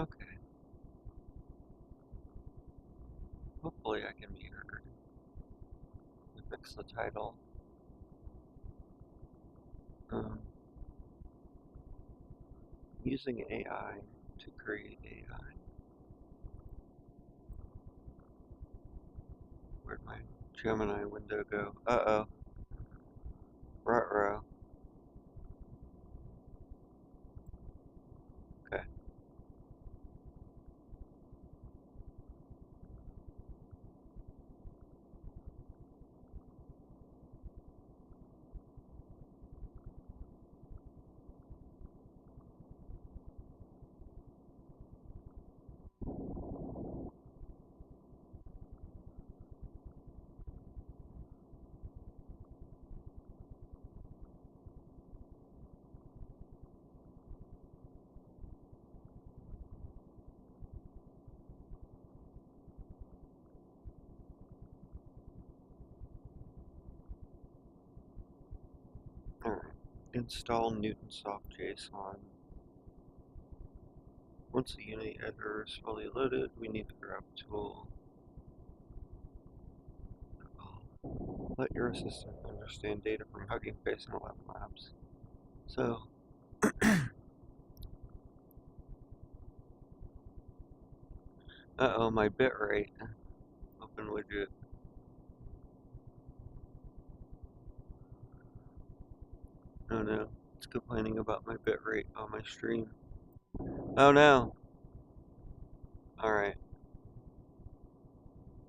Okay. Hopefully I can be heard. Fix the title. Um, Using AI to create AI. Where'd my Gemini window go? Uh-oh. Ruh-roh. Okay. Alright. Install Newtonsoft JSON. Once the Unity editor is fully loaded, we need to grab a tool. Let your assistant understand data from Hugging Face and 11 Labs. So, uh-oh, my bitrate. Open widget. Oh no, it's complaining about my bitrate on my stream. Oh no! Alright.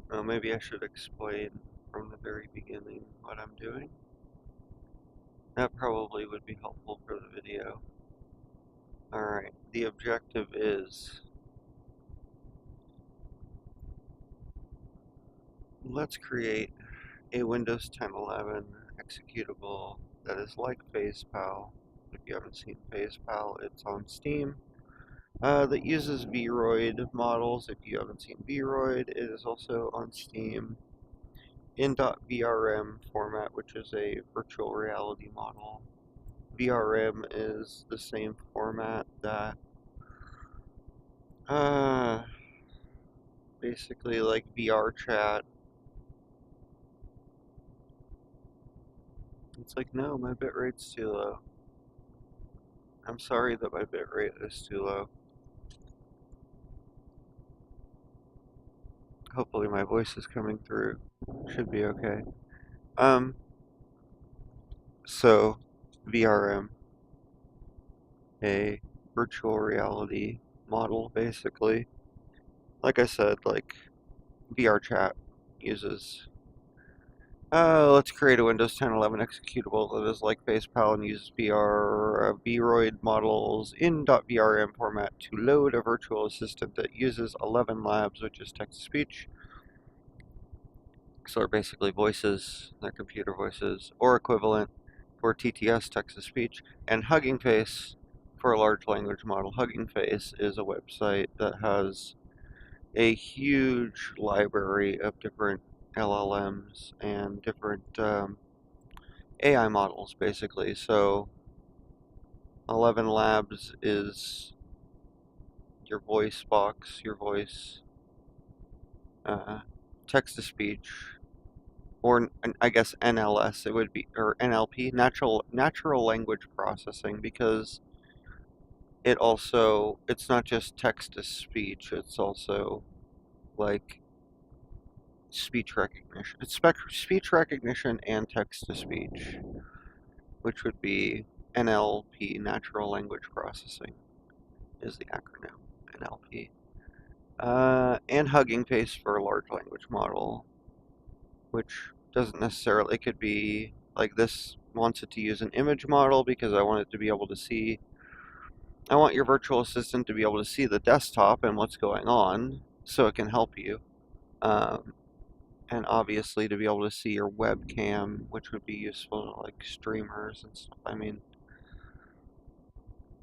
Well, maybe I should explain from the very beginning what I'm doing. That probably would be helpful for the video. Alright, the objective is, let's create a Windows 10 11 executable that is like FacePal. If you haven't seen FacePal, it's on Steam. That uses Vroid models. If you haven't seen Vroid, it is also on Steam in .vrm format, which is a virtual reality model. VRM is the same format that basically like VR chat. It's like, no, my bitrate's too low. I'm sorry that my bitrate is too low. Hopefully my voice is coming through. Should be okay. So VRM, a virtual reality model, basically. Like I said, like VR chat uses. Let's create a Windows 10 11 executable that is like FacePal and uses Vroid models in .vrm format to load a virtual assistant that uses 11 labs, which is text-to-speech. So they're basically voices, they're computer voices, or equivalent for TTS, text-to-speech, and Hugging Face for a large language model. Hugging Face is a website that has a huge library of different LLMs and different AI models, basically. So 11 Labs is your voice box, your voice text-to-speech, or I guess NLS it would be, or NLP, natural language processing, because it's not just text-to-speech, it's also like speech recognition. It's speech recognition and text-to-speech, which would be NLP, natural language processing is the acronym, NLP. And Hugging Face for a large language model, which doesn't necessarily, it could be like this wants it to use an image model because I want it to be able to see, I want your virtual assistant to be able to see the desktop and what's going on so it can help you. And obviously to be able to see your webcam, which would be useful to like streamers and stuff. I mean,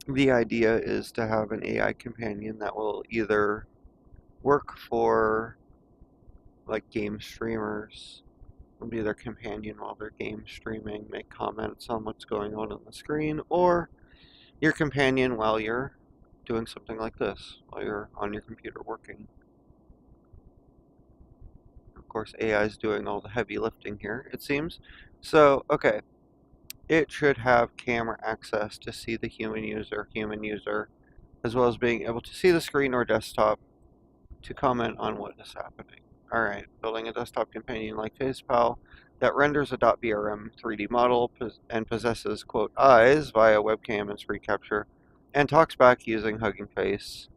the idea is to have an AI companion that will either work for like game streamers, will be their companion while they're game streaming, make comments on what's going on the screen, or your companion while you're doing something like this while you're on your computer working. Of course, AI is doing all the heavy lifting here, it seems. So, okay, it should have camera access to see the human user, as well as being able to see the screen or desktop to comment on what is happening. Alright, building a desktop companion like FacePal that renders a .brm 3D model and possesses, quote, eyes via webcam and screen capture, and talks back using Hugging Face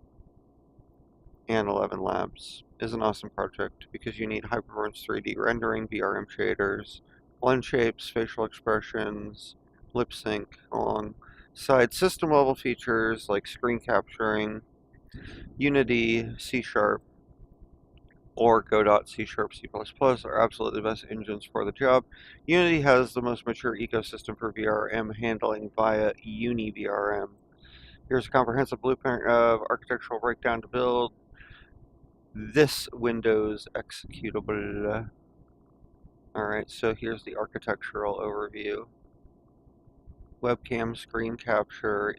and 11 Labs is an awesome project because you need high-performance 3D rendering, BRM shaders, blend shapes, facial expressions, lip sync, alongside system-level features like screen capturing, Unity, C Sharp, or Godot, C Sharp, C++ are absolutely the best engines for the job. Unity has the most mature ecosystem for VRM handling via UniVRM. Here's a comprehensive blueprint of architectural breakdown to build this Windows executable. Alright, so here's the architectural overview. Webcam screen capture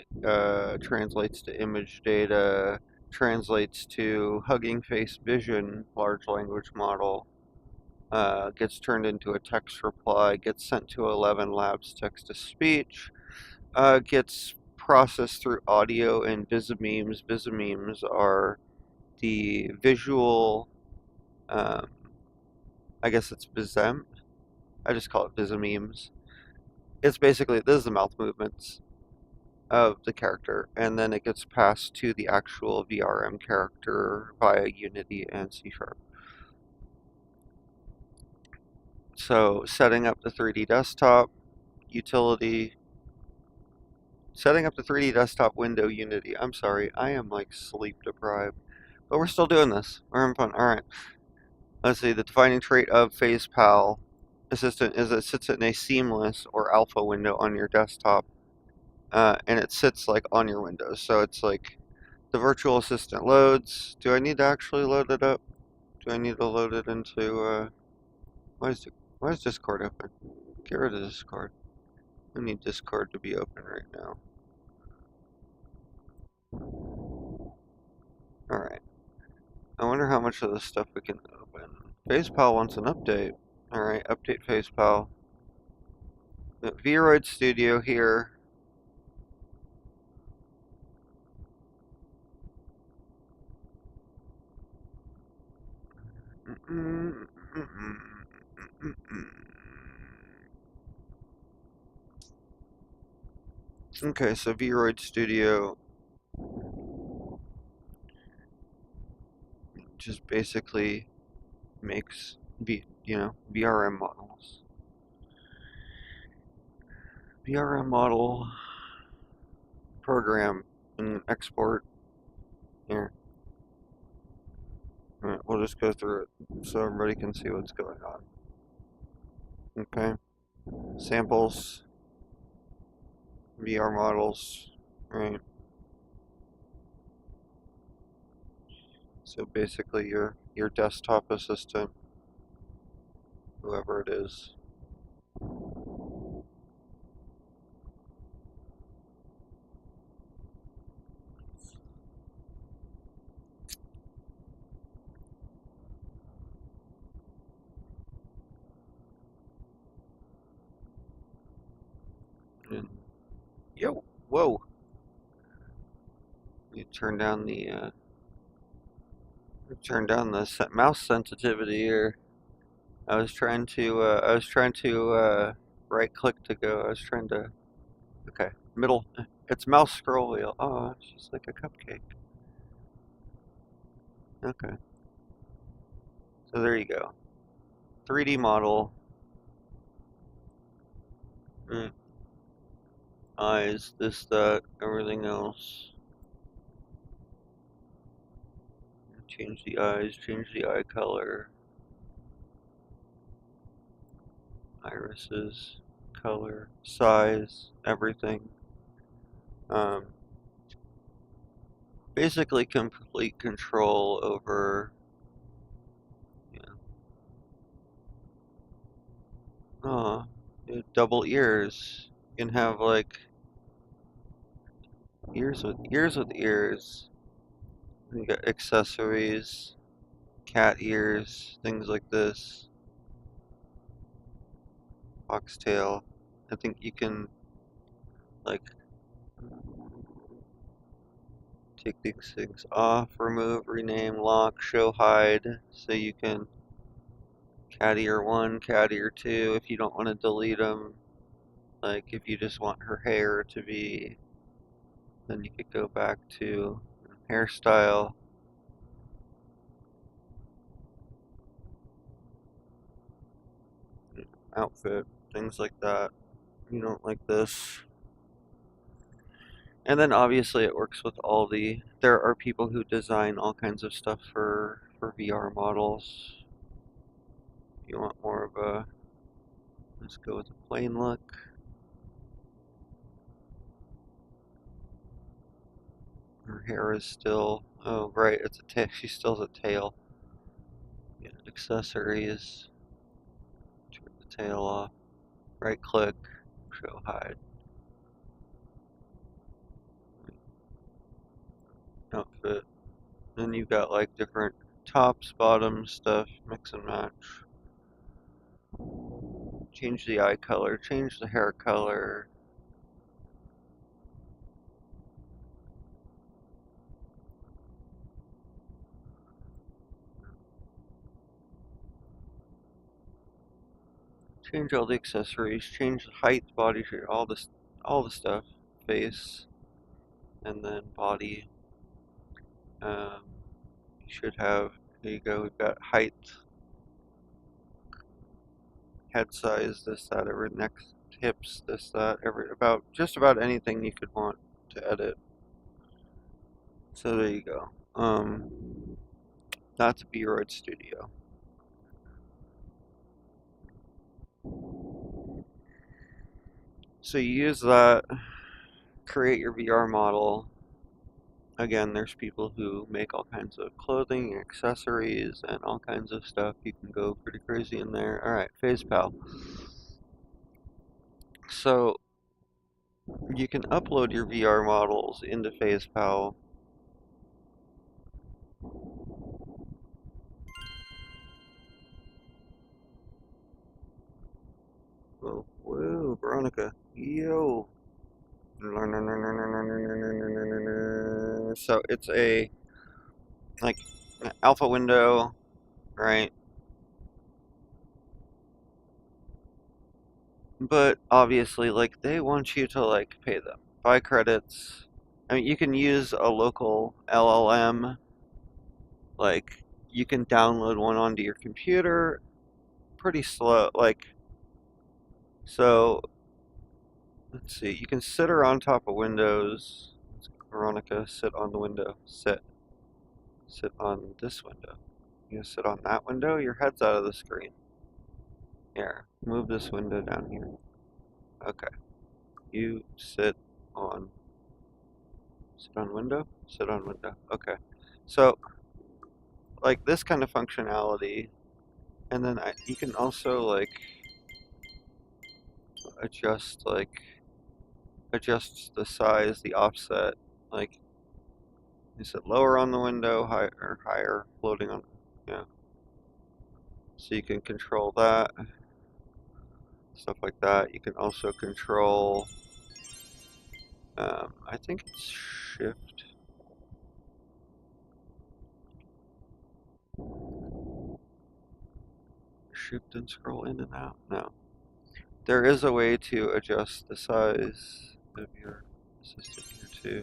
translates to image data, translates to Hugging Face Vision large language model, gets turned into a text reply, gets sent to 11 Labs text to speech, gets processed through audio and Visamemes. Visamemes are the visual, um, I guess it's Visem. I just call it Visamemes. It's basically, this is the mouth movements of the character, and then it gets passed to the actual VRM character via Unity and C Sharp. So setting up the 3D desktop utility, setting up the 3D desktop window Unity. I'm sorry, I am like sleep deprived, but we're still doing this. We're having fun. All right. Let's see. The defining trait of FacePal Assistant is it sits in a seamless or alpha window on your desktop, and it sits like on your windows. So it's like the virtual assistant loads. Do I need to actually load it up? Do I need to load it into? Why is Discord open? Get rid of Discord. I need Discord to be open right now. Alright. I wonder how much of this stuff we can open. FacePal wants an update. Alright, update FacePal. Vroid Studio here. Okay, so Vroid Studio just basically makes VRM models. VRM model program and export here. Alright, we'll just go through it so everybody can see what's going on. Okay. Samples, VR models, right? So basically your desktop assistant, whoever it is. And, yo, whoa! You turn down the mouse sensitivity here. I was trying to right click to go. I was trying to, okay, middle. It's mouse scroll wheel. Oh, it's just like a cupcake. Okay. So there you go. 3D model. Eyes, this, that, everything else. Change the eyes, change the eye color. Irises, color, size, everything. Basically complete control over, double ears. You can have like ears. You got accessories, cat ears, things like this, foxtail. I think you can like take these things off, remove, rename, lock, show, hide, so you can cat ear 1, cat ear 2 if you don't want to delete them. Like if you just want her hair to be, then you could go back to hairstyle. Outfit, things like that. You don't like this. And then obviously it works with all there are people who design all kinds of stuff for VR models. If you want more of a, let's go with a plain look. Her hair is still, oh right, it's a tail, she still has a tail. Yeah, accessories, turn the tail off, right click, show hide. Outfit. Then you've got like different tops, bottoms, stuff, mix and match. Change the eye color, change the hair color. Change all the accessories, change the height, body shape, all the stuff. Face, and then body. Um, you should have, there you go, we've got height, head size, this, that, every neck, hips, this, that, just about anything you could want to edit. So there you go. That's Beroid Studio. So you use that, create your VR model. Again, there's people who make all kinds of clothing, accessories, and all kinds of stuff. You can go pretty crazy in there. Alright, FacePal. So you can upload your VR models into FacePal. Oh, whoa, Veronica. Yo. So it's a like an alpha window, right? But obviously, like they want you to like pay them, buy credits. I mean, you can use a local LLM. Like you can download one onto your computer. Pretty slow. Like so. Let's see. You can sit her on top of windows. Veronica, sit on the window. Sit. Sit on this window. You gonna sit on that window? Your head's out of the screen. Here, move this window down here. Okay. You sit on window? Sit on window. Okay. So, like this kind of functionality, and then you can also like adjust adjust the size, the offset. Like, is it lower on the window, higher, or higher, floating on? Yeah. So you can control that, stuff like that. You can also control. I think it's shift. Shift and scroll in and out. No. There is a way to adjust the size of your assistant here too.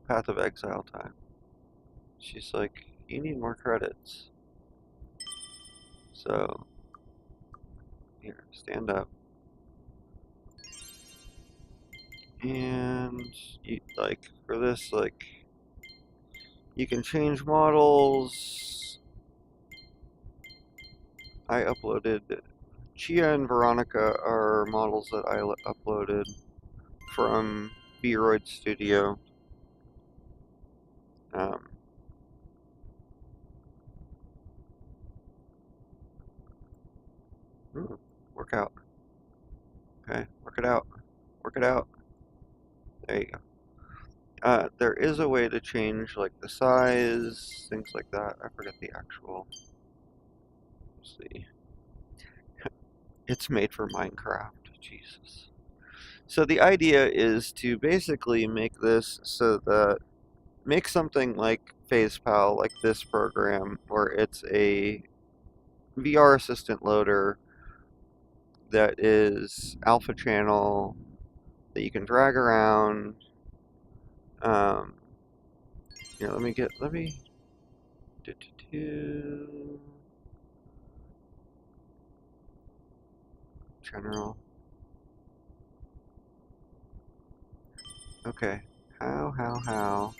Path of exile time. She's like, you need more credits. So, here, stand up. And, like, for this, like, you can change models. I uploaded, Chia and Veronica are models that I uploaded from Beroid Studio. Um, Work out. Okay, work it out. Work it out. There you go. There is a way to change like the size, things like that. I forget the actual. Let's see. It's made for Minecraft. Jesus. So the idea is to basically make this so that make something like FacePal, like this program, where it's a VR assistant loader that is alpha channel that you can drag around. Um, Here, let me do, general. Okay, how?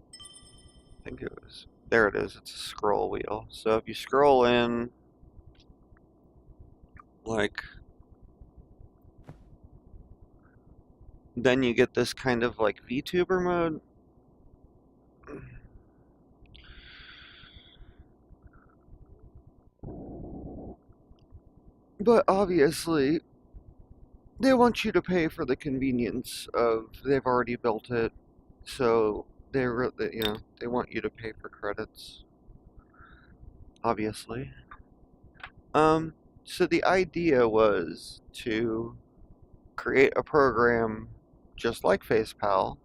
I think it was, there it is, it's a scroll wheel. So if you scroll in, like, then you get this kind of like VTuber mode. But obviously, they want you to pay for the convenience of they've already built it, so they want you to pay for credits, obviously. Um, so the idea was to create a program just like FacePal,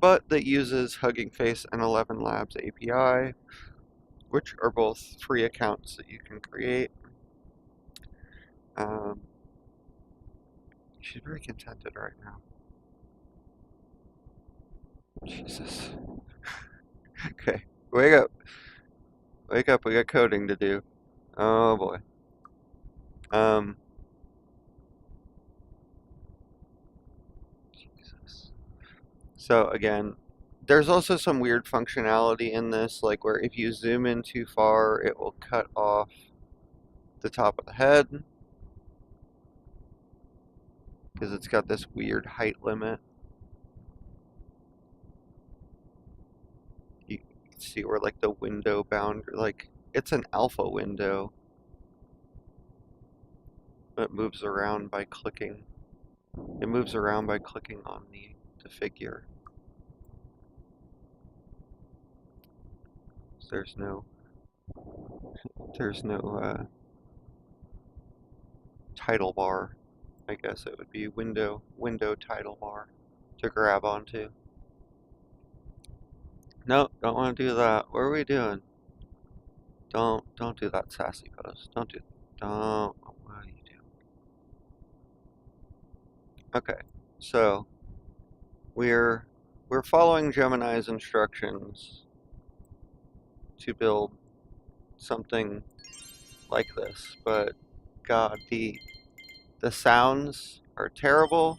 but that uses Hugging Face and 11 Labs API, which are both free accounts that you can create. Um, she's very contented right now. Jesus. Okay, wake up. Wake up, we got coding to do. Oh boy. Um, Jesus. So again, there's also some weird functionality in this, like where if you zoom in too far, it will cut off the top of the head because it's got this weird height limit. You can see where like the window boundary, like it's an alpha window, but it moves around by clicking. It moves around by clicking on the figure. So there's no title bar. I guess it would be window title bar to grab onto. Nope, don't want to do that. What are we doing? Don't do that sassy pose. Don't. What are you doing? Okay, so we're we're following Gemini's instructions to build something like this, but God, the sounds are terrible.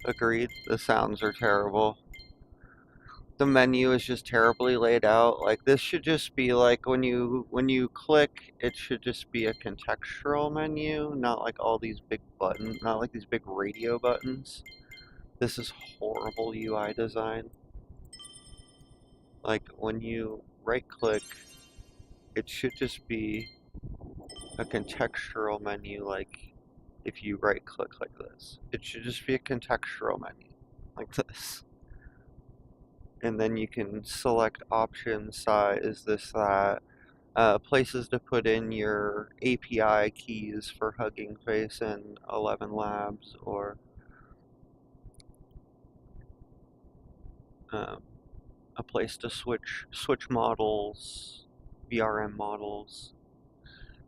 Agreed, the sounds are terrible. The menu is just terribly laid out. Like this should just be like when you click, it should just be a contextual menu, not like all these big buttons, not like these big radio buttons. This is horrible UI design. Like when you right click, it should just be a contextual menu, like if you right click like this. It should just be a contextual menu like this. And then you can select option, size, this, that, places to put in your API keys for Hugging Face and 11 Labs, or um, a place to switch models, VRM models,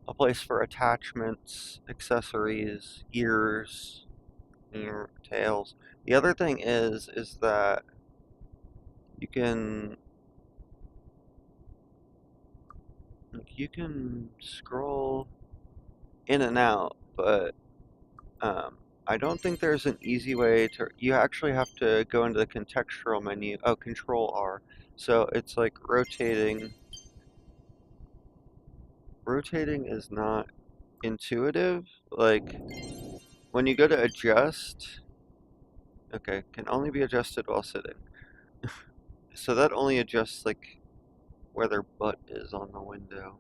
a place for attachments, accessories, ears, ear, tails. The other thing is that you can scroll in and out, but I don't think there's an easy way to. You actually have to go into the contextual menu. Oh, Control R. So it's like rotating. rotating is not intuitive. Like, when you go to adjust, okay, can only be adjusted while sitting. So that only adjusts, like, where their butt is on the window.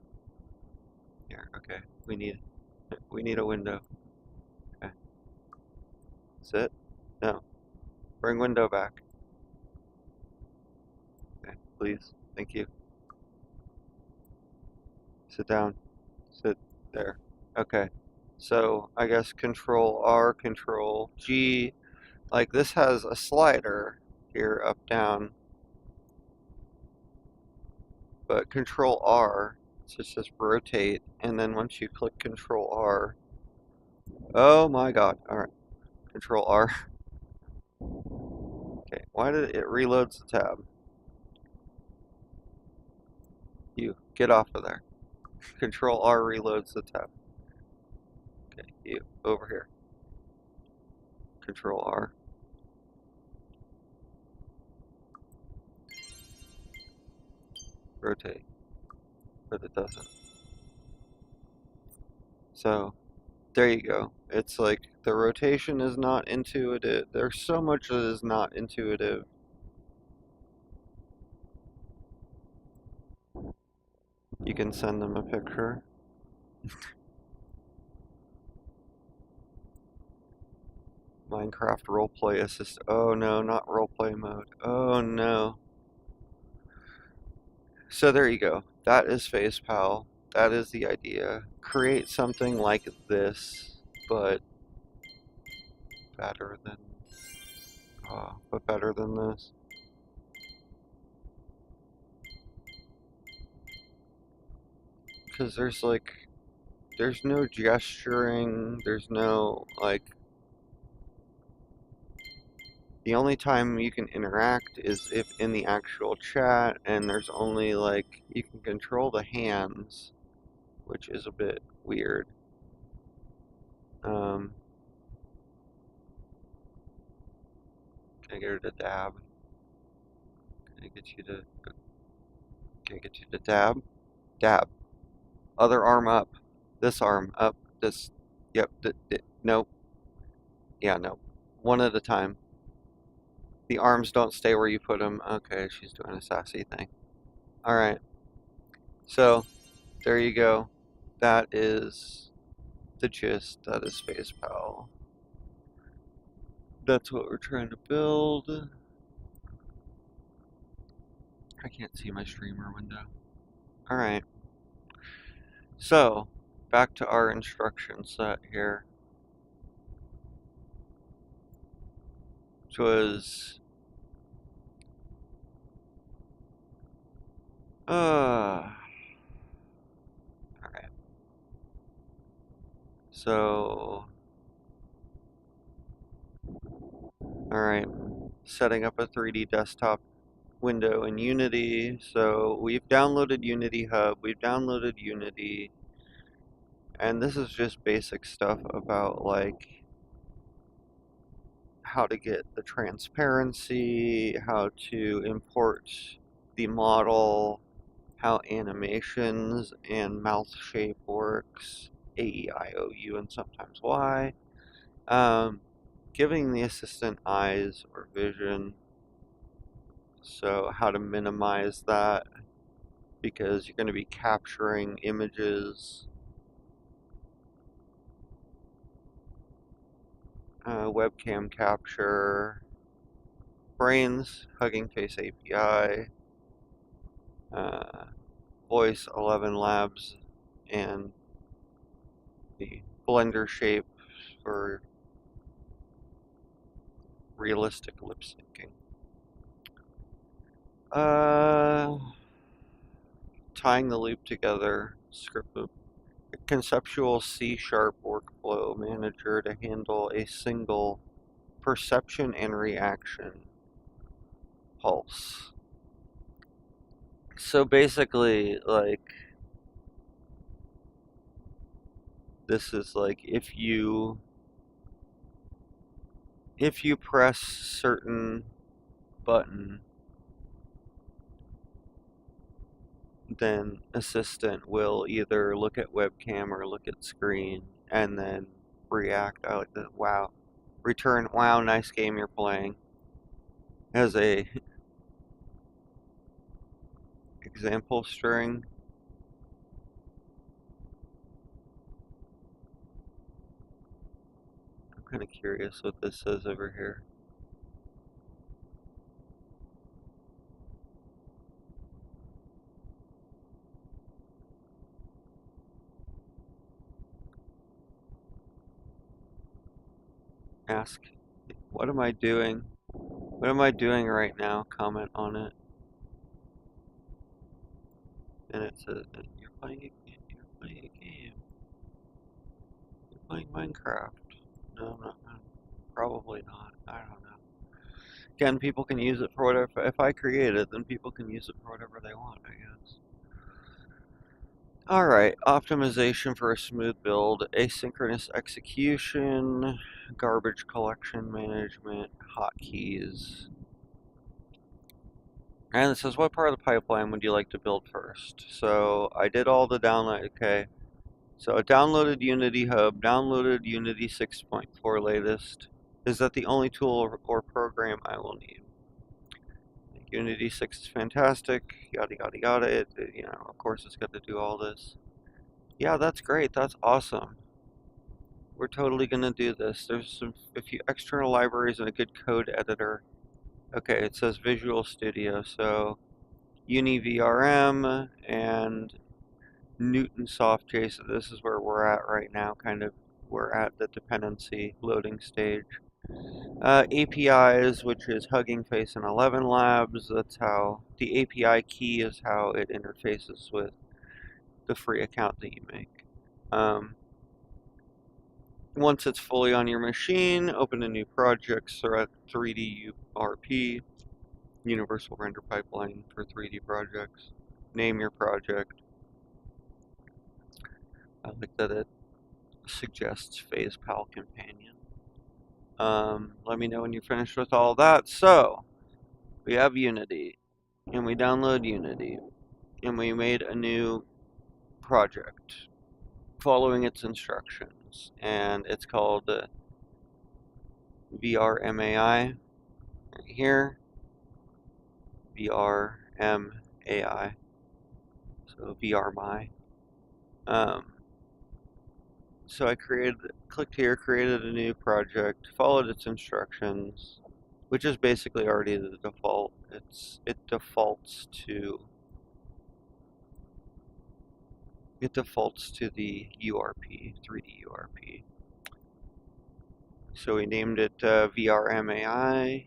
Here, okay, we need a window. Okay, sit. No, bring window back. Okay, please, thank you. Sit down. Sit there. Okay, so I guess Control R, Control G. Like, this has a slider here, up, down, but Control R, so it says rotate, and then once you click Control R, oh my god, alright, Control R. Okay, why did it reloads the tab? You, get off of there. Control R reloads the tab. Okay, you, over here. Control R. Rotate, but it doesn't. So, there you go. It's like the rotation is not intuitive. There's so much that is not intuitive. You can send them a picture. Minecraft roleplay assist. Oh no, not roleplay mode. Oh no. So there you go. That is FacePal. That is the idea. Create something like this, but better than, better than this. Because there's no gesturing. There's no, like, the only time you can interact is if in the actual chat, and there's only, like, you can control the hands, which is a bit weird. Can I get her to dab? Can I get you to dab? Dab. Other arm up. This arm up. This, yep, nope. Yeah, no. One at a time. The arms don't stay where you put them. Okay, she's doing a sassy thing. Alright. So, there you go. That is the gist. That is FacePal. That's what we're trying to build. I can't see my streamer window. Alright. So, back to our instruction set here. Which was... Alright. So... Alright. Setting up a 3D desktop window in Unity. So we've downloaded Unity Hub, we've downloaded Unity, and this is just basic stuff about, like, how to get the transparency, how to import the model, how animations and mouth shape works, A, E, I, O, U, and sometimes Y. Giving the assistant eyes or vision, so how to minimize that, because you're going to be capturing images. Webcam capture, brains, Hugging Face API, voice 11 labs, and the blender shape for realistic lip syncing. Tying the loop together, script loop. A conceptual C# workflow manager to handle a single perception and reaction pulse. So basically, like, this is like if you press certain button, then Assistant will either look at webcam or look at screen and then react. I like that. Wow. Return, wow, nice game you're playing. As a example string. I'm kind of curious what this says over here. Ask, what am I doing? What am I doing right now? Comment on it. And it says, you're playing a game. You're playing a game. You're playing Minecraft. No, not. Probably not. I don't know. Again, people can use it for whatever. If I create it, then people can use it for whatever they want, I guess. Alright, optimization for a smooth build, asynchronous execution, garbage collection management, hotkeys. And it says, what part of the pipeline would you like to build first? So I did all the download. Okay. So I downloaded Unity Hub, downloaded Unity 6.4 latest. Is that the only tool or program I will need? Unity 6 is fantastic, yada yada yada. Of course it's got to do all this. Yeah, that's great. That's awesome. We're totally gonna do this. There's a few external libraries and a good code editor. Okay, it says Visual Studio, so UniVRM and Newton Soft.json. So this is where we're at right now, kind of. We're at the dependency loading stage. APIs, which is Hugging Face and 11 Labs. That's how the API key is how it interfaces with the free account that you make. Once it's fully on your machine, open a new project, select 3D URP, Universal Render Pipeline for 3D projects. Name your project. I like that it suggests Phase Pal Companion. Let me know when you're finished with all that. So, we have Unity, and we download Unity, and we made a new project following its instructions, and it's called VRMAI right here. VRMAI, so VRMI. So I clicked here, created a new project, followed its instructions, which is basically already the default. It defaults to the URP, 3D URP. So we named it VRMAI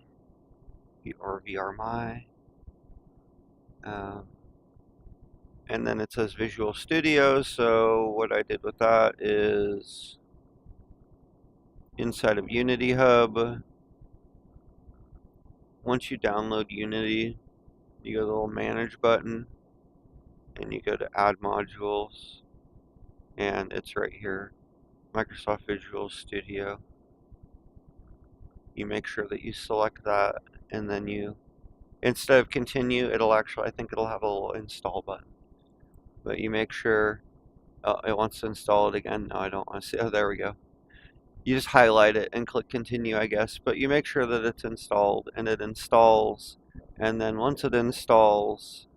or VRMI. And then it says Visual Studio, so what I did with that is inside of Unity Hub, once you download Unity, you go to the little Manage button, and you go to Add Modules, and it's right here, Microsoft Visual Studio. You make sure that you select that, and then instead of continue, I think it'll have a little install button. But you make sure, it wants to install it again. No, I don't want to see. Oh, there we go. You just highlight it and click continue, I guess. But you make sure that it's installed, and it installs. And then once it installs,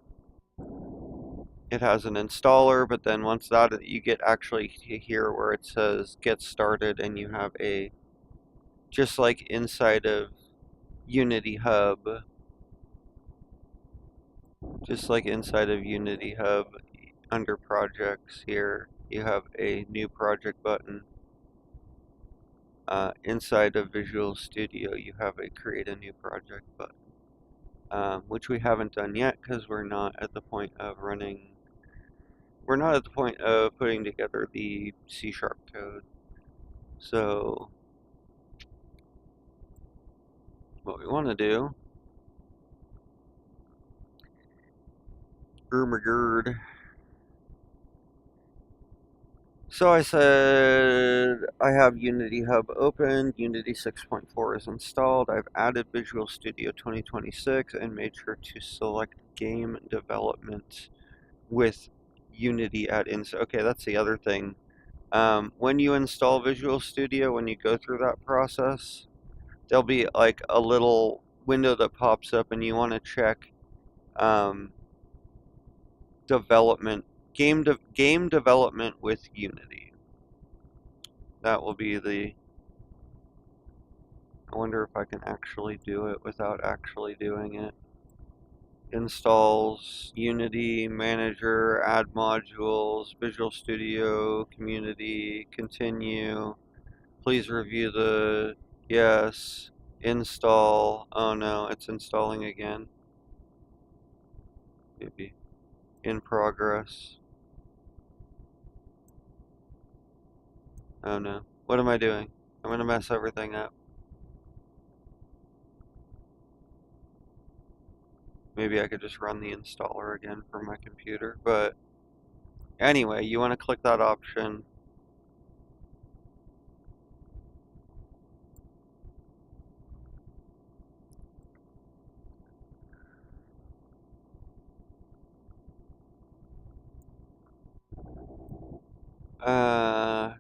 it has an installer. But then once that, you get actually here where it says get started, and you have just like inside of Unity Hub, under projects here, you have a new project button. Inside of Visual Studio, you have a create a new project button, which we haven't done yet because we're not at the point of putting together the C# code. So what we want to do, so I said I have Unity Hub open, Unity 6.4 is installed, I've added Visual Studio 2026 and made sure to select game development with Unity at install. Okay, that's the other thing. When you install Visual Studio, when you go through that process, there'll be like a little window that pops up, and you want to check um, development, game development with Unity. That will be the. I wonder if I can actually do it without actually doing it. Installs, Unity, Manager, add modules, Visual Studio, Community, continue. Please review the, yes, install. Oh no, it's installing again. Maybe in progress. Oh no. What am I doing? I'm gonna mess everything up. Maybe I could just run the installer again from my computer, but anyway, you want to click that option.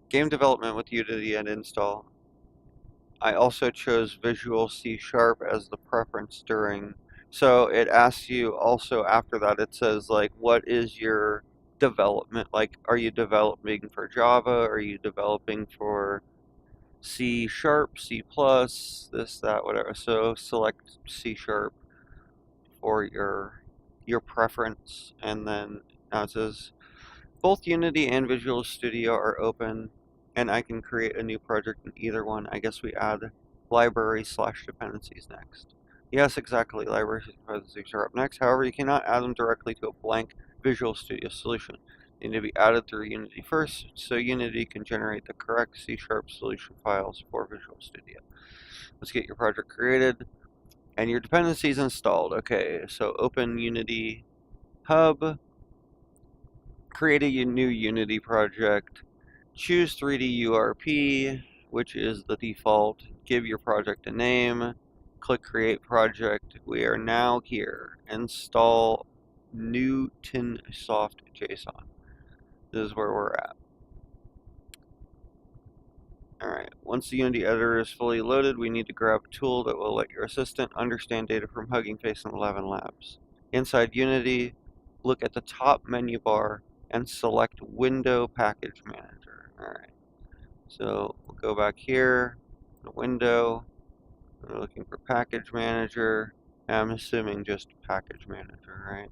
Game development with Unity and install. I also chose Visual C Sharp as the preference during. So it asks you also after that, it says like, what is your development? Like, are you developing for Java? Are you developing for C Sharp, C plus, this, that, whatever. So select C Sharp for your preference, and then now it says both Unity and Visual Studio are open, and I can create a new project in either one. I guess we add library/dependencies next. Yes, exactly. Libraries/dependencies are up next. However, you cannot add them directly to a blank Visual Studio solution. They need to be added through Unity first, so Unity can generate the correct C# solution files for Visual Studio. Let's get your project created and your dependencies installed. Okay, so open Unity Hub. Create a new Unity project, choose 3D URP, which is the default, give your project a name, click Create Project. We are now here. Install Newtonsoft JSON. This is where we're at. Alright, once the Unity editor is fully loaded, we need to grab a tool that will let your assistant understand data from Hugging Face and 11 Labs. Inside Unity, look at the top menu bar and select Window Package Manager. Alright, so we'll go back here, the window, we're looking for Package Manager. I'm assuming just Package Manager, right?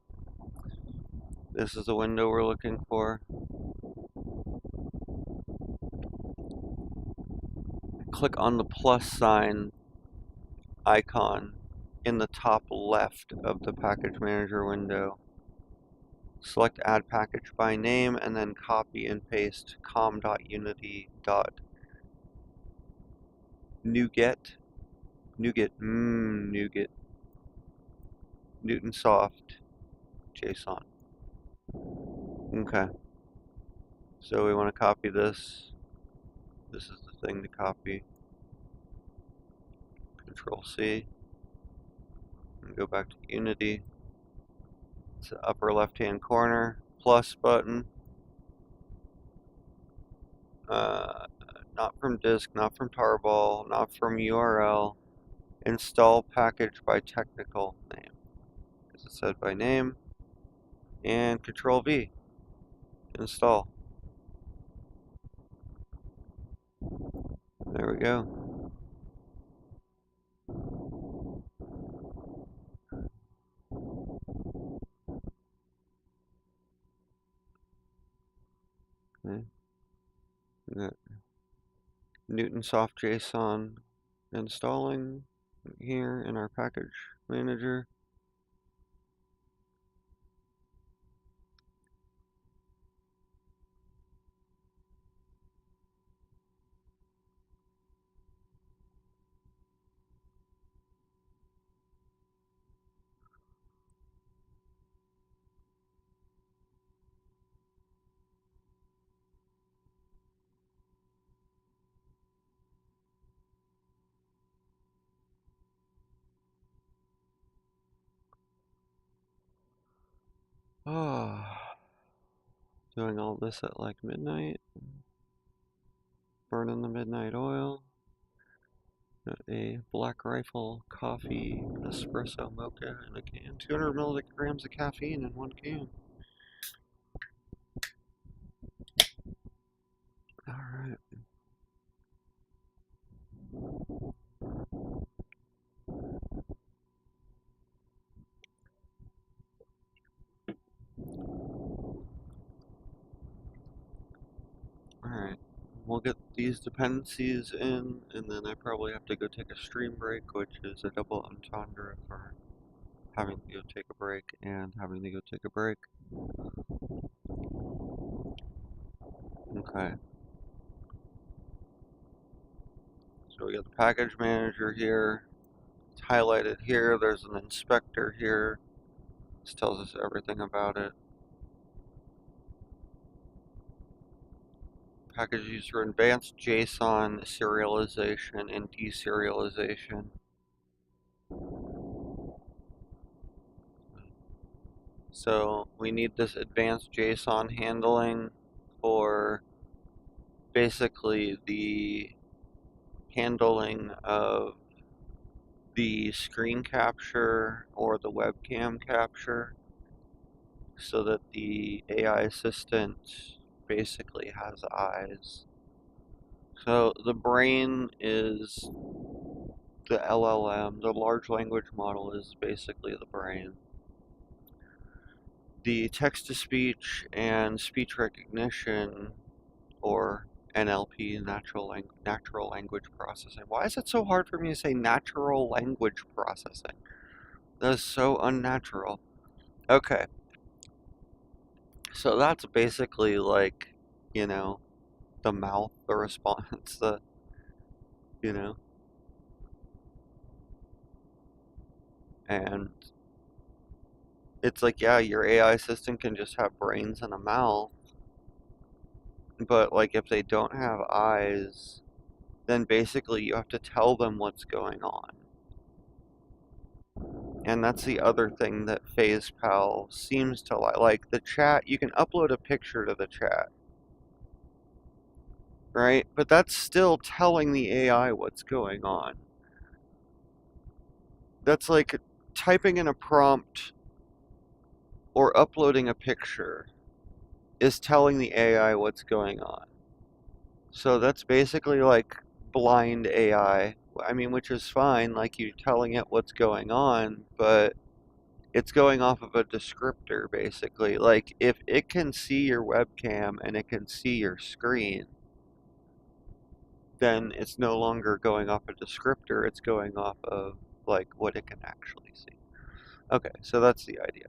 This is the window we're looking for. Click on the plus sign icon in the top left of the Package Manager window. Select Add Package by name and then copy and paste com.unity.NuGet Newtonsoft JSON. Okay. So we want to copy this. This is the thing to copy. Control C. And go back to Unity. It's the upper left hand corner. Plus button. Not from disk, not from tarball, not from URL. Install package by technical name. As it said by name. And Control V. Install. There we go. Okay. Newtonsoft JSON installing here in our package manager. Ah. Doing all this at like midnight. Burning the midnight oil. Got a Black Rifle coffee espresso mocha in a can. 200 milligrams of caffeine in one can. Alright. Alright. We'll get these dependencies in, and then I probably have to go take a stream break, which is a double entendre for having to go take a break and having to go take a break. Okay. So we got the package manager here. It's highlighted here. There's an inspector here. This tells us everything about it. Package used for advanced JSON serialization and deserialization. So we need this advanced JSON handling for basically the handling of the screen capture or the webcam capture, so that the AI assistant basically has eyes. So the brain is the LLM, the large language model is basically the brain. The text-to-speech and speech recognition, or NLP, natural language processing. Why is it so hard for me to say natural language processing? That is so unnatural. Okay, so that's basically like, the mouth, the response, you know, and it's like, yeah, your AI assistant can just have brains and a mouth, but like if they don't have eyes, then basically you have to tell them what's going on. And that's the other thing that FazePal seems to like. Like the chat, you can upload a picture to the chat, right? But that's still telling the AI what's going on. That's like typing in a prompt or uploading a picture is telling the AI what's going on. So that's basically like blind AI. I mean, which is fine, like you telling it what's going on, but it's going off of a descriptor basically. Like if it can see your webcam and it can see your screen, then it's no longer going off a descriptor, it's going off of like what it can actually see. Okay, so that's the idea.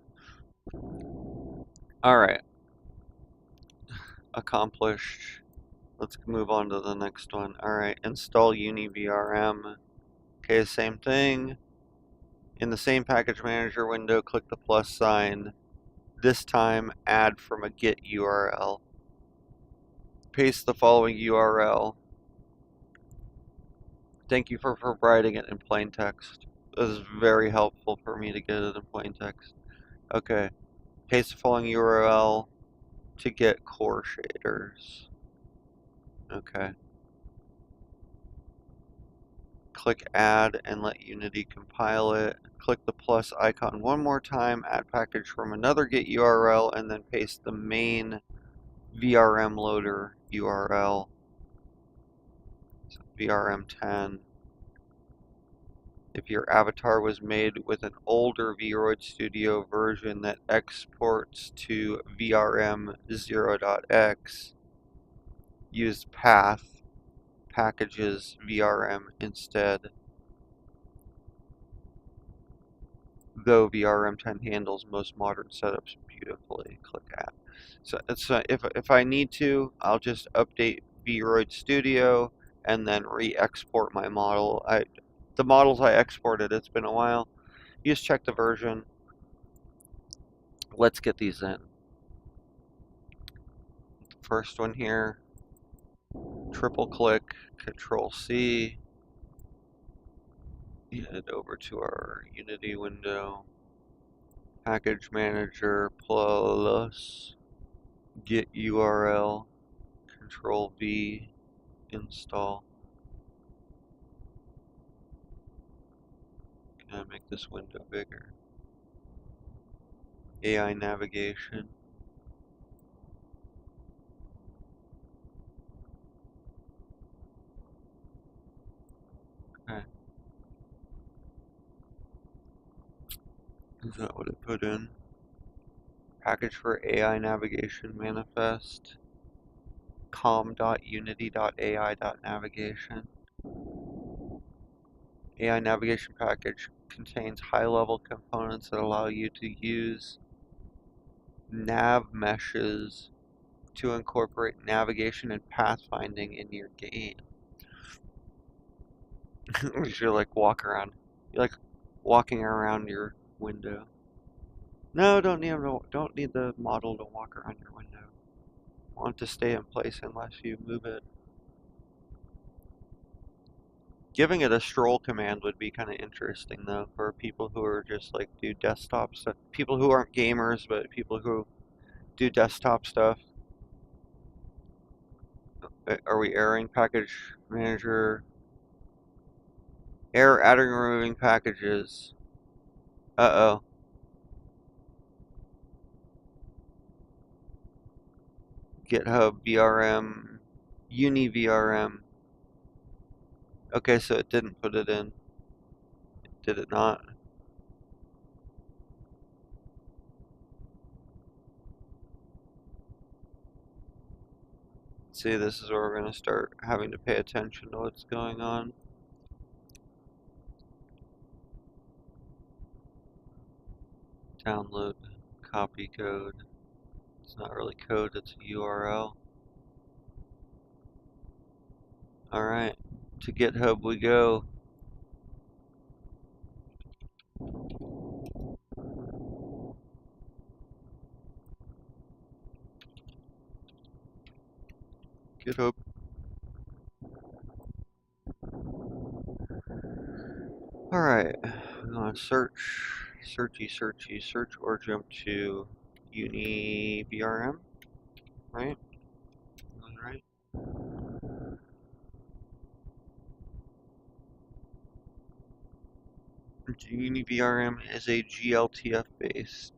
Alright, accomplished. Let's move on to the next one. Alright, install UniVRM. Okay, same thing. In the same package manager window, click the plus sign. This time, add from a Git URL. Paste the following URL. Thank you for providing it in plain text. This is very helpful for me to get it in plain text. Okay. Paste the following URL to get core shaders. Okay. Click add and let Unity compile it. Click the plus icon one more time, add package from another Git URL, and then paste the main VRM loader URL. So VRM10. If your avatar was made with an older Vroid Studio version that exports to VRM 0.x, use path packages VRM instead. Though VRM10 handles most modern setups beautifully. Click add. So it's if I need to, I'll just update Vroid Studio and then re-export my model. The models I exported, it's been a while. You just check the version. Let's get these in. First one here, triple click, Control C, head over to our Unity window, package manager plus Git URL, Control V, install. Can I make this window bigger? AI navigation. Okay. Is that what it put in? Package for AI navigation manifest. com.unity.ai.navigation. AI navigation package contains high-level components that allow you to use nav meshes to incorporate navigation and pathfinding in your game. You're like you're like walking around your window. No, don't need the model to walk around your window. Want it to stay in place unless you move it. Giving it a stroll command would be kind of interesting though for people who are just like do desktop stuff. People who aren't gamers, but people who do desktop stuff. Are we airing package manager? Error adding and removing packages. Uh-oh. GitHub VRM, Uni VRM. Okay, so it didn't put it in. Did it not? See, this is where we're going to start having to pay attention to what's going on. Download copy code. It's not really code, it's a URL. Alright, to GitHub we go. GitHub. Alright, I'm going to search or jump to Uni VRM, right? Alright. Uni VRM is a GLTF based.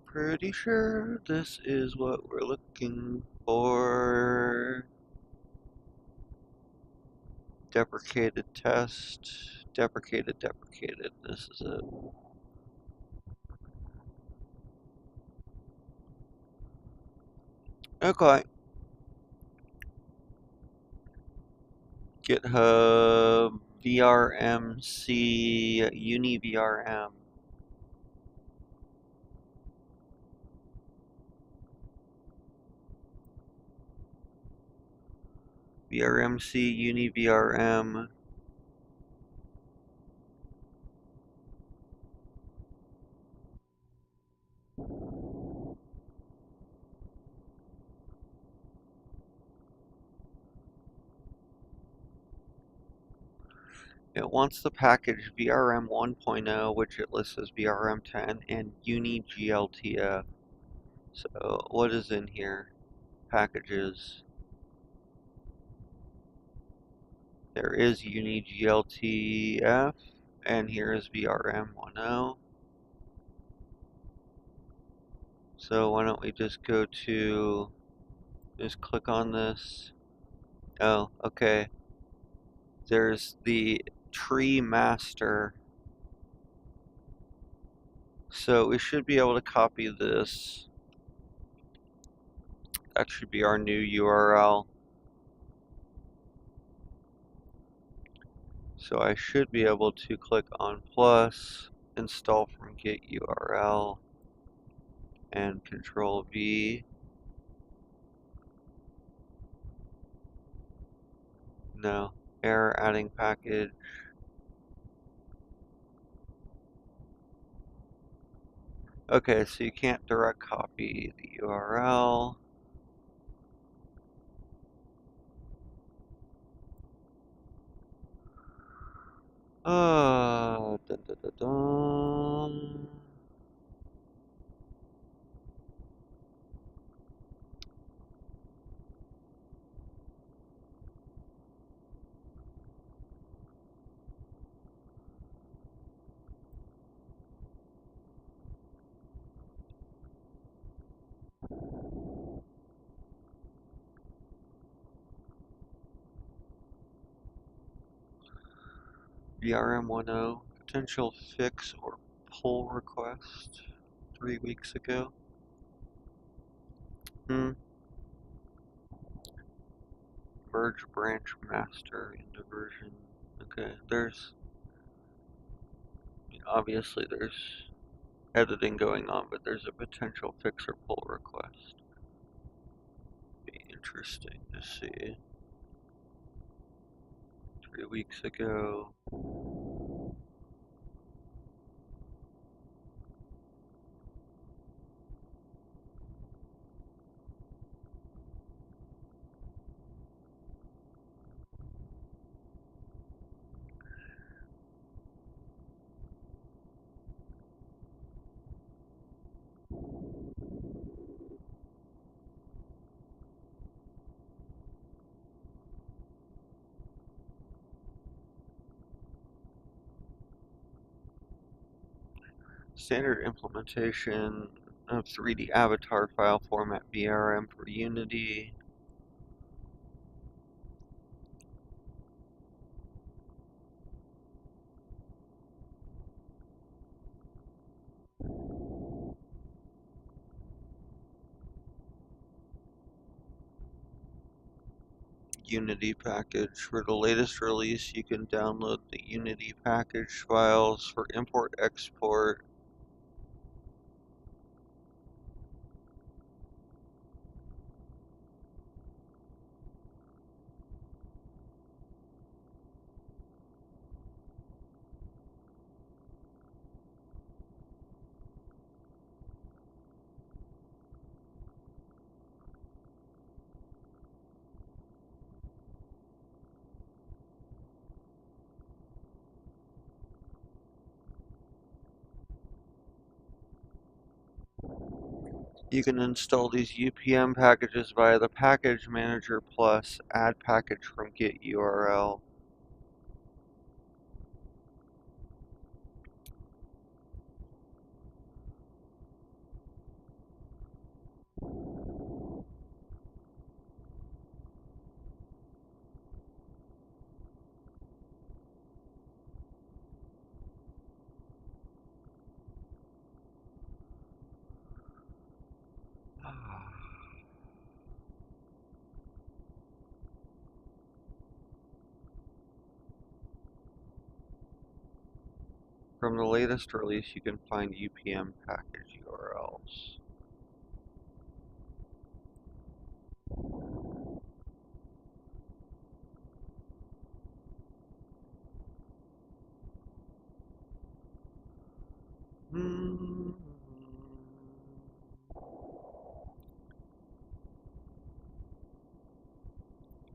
Pretty sure this is what we're looking for. Deprecated test. Deprecated. This is it. Okay. GitHub VRMC Uni VRM. VRMC Uni VRM. It wants the package VRM 1.0, which it lists as VRM 10, and Uni GLTF. So, what is in here? Packages. There is Uni GLTF, and here is VRM 1.0. So why don't we just go to, just click on this. Oh, okay. There's the tree master. So we should be able to copy this. That should be our new URL. So I should be able to click on plus, install from git URL, and control V. No, error adding package. Okay, so you can't direct copy the URL. Dun, dun, dun, dun. VRM10, potential fix or pull request 3 weeks ago. Merge branch master into version. Okay, obviously there's editing going on, but there's a potential fix or pull request. Be interesting to see. 3 weeks ago. Standard implementation of 3D avatar file format VRM for Unity. Unity package. For the latest release, you can download the Unity package files for import export. You can install these UPM packages via the package manager plus add package from Git URL. From the latest release, you can find UPM package URLs.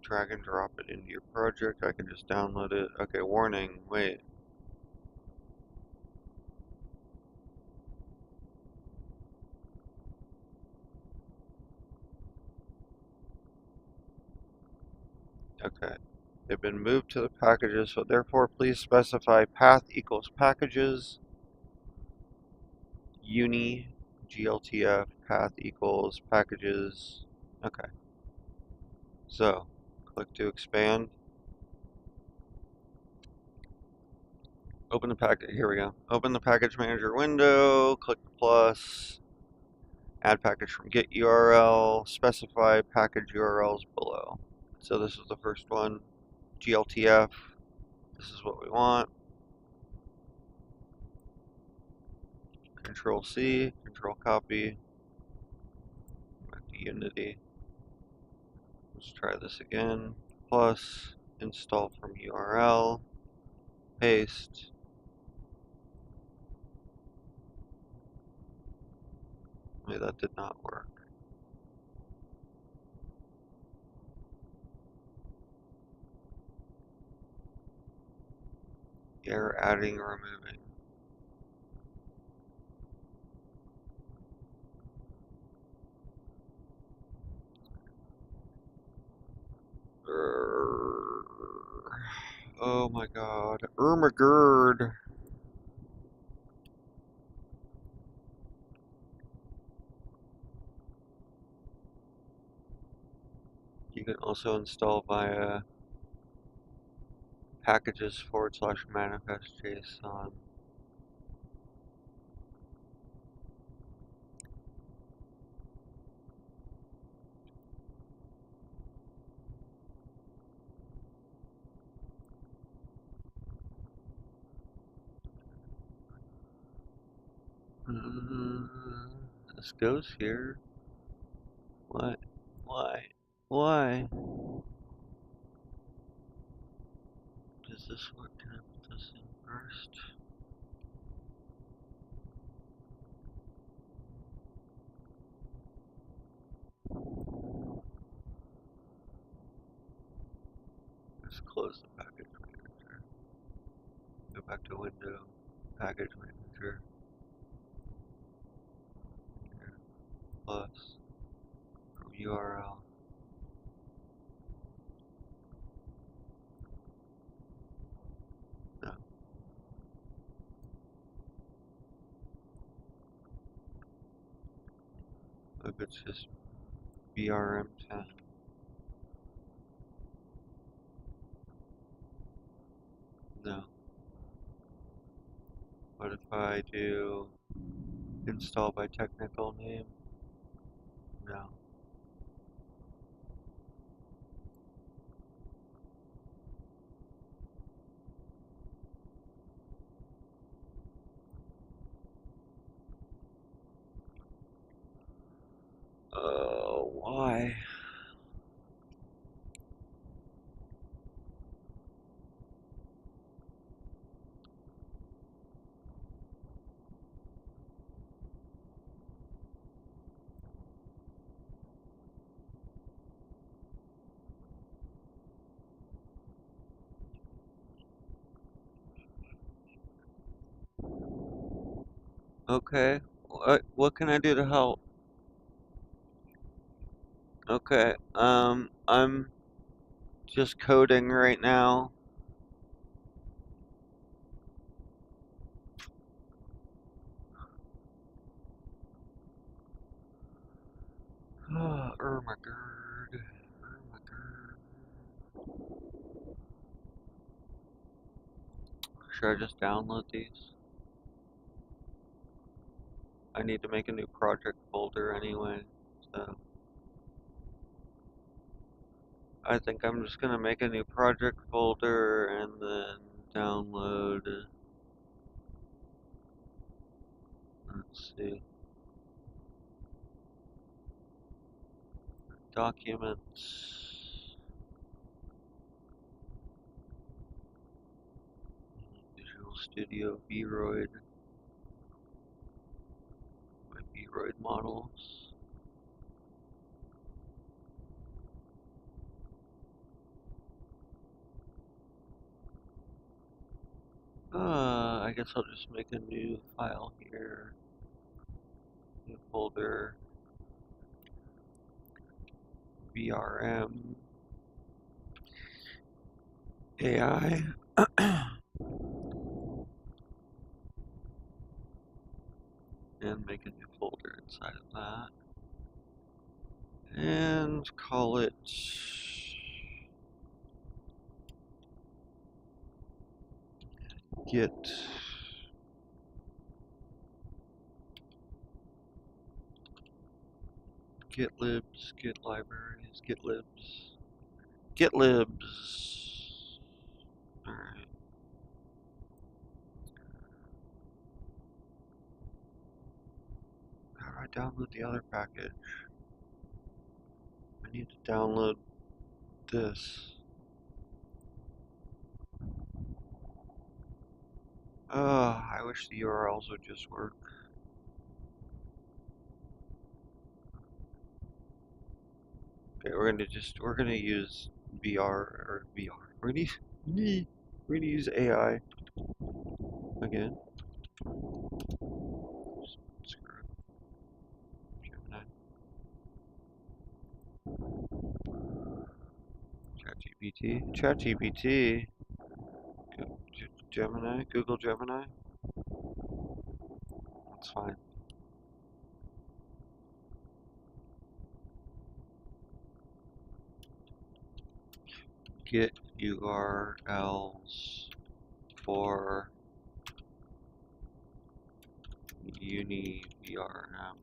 Drag and drop it into your project. I can just download it. Okay, warning, wait. Okay. They've been moved to the packages, so therefore please specify path equals packages, uni, gltf, path equals packages. Okay. So, click to expand. Open the package, here we go. Open the package manager window, click the plus, add package from Git URL, specify package URLs below. So this is the first one, gltf. This is what we want. Control C, Control copy, back to Unity. Let's try this again. Plus, install from URL, paste. Wait, that did not work. Error adding or removing. Oh my god. Ermagerd. You can also install via packages / manifest JSON. This goes here. What? Why? Why? Does this work? Can I put this in first? Let's close the package manager. Go back to window, package manager, plus URL. No. If it's just BRM10. No. What if I do install by technical name? No. Why? Okay. What can I do to help? Okay. I'm just coding right now. Oh my god. Oh my god. Should I just download these? I need to make a new project folder anyway, so I think I'm just gonna make a new project folder and then download. Let's see. Documents. Visual Studio Vroid. My Vroid models. I guess I'll just make a new file here. New folder. VRM. AI. And make a new folder inside of that. And call it Git gitlibs, git libraries, gitlibs. Alright. How do I download the other package? I need to download this. I wish the URLs would just work. Okay, we're gonna use VR. We're gonna use AI again. Screw it. Gemini. ChatGPT. Gemini. Google Gemini. That's fine. Git URLs for UniVRM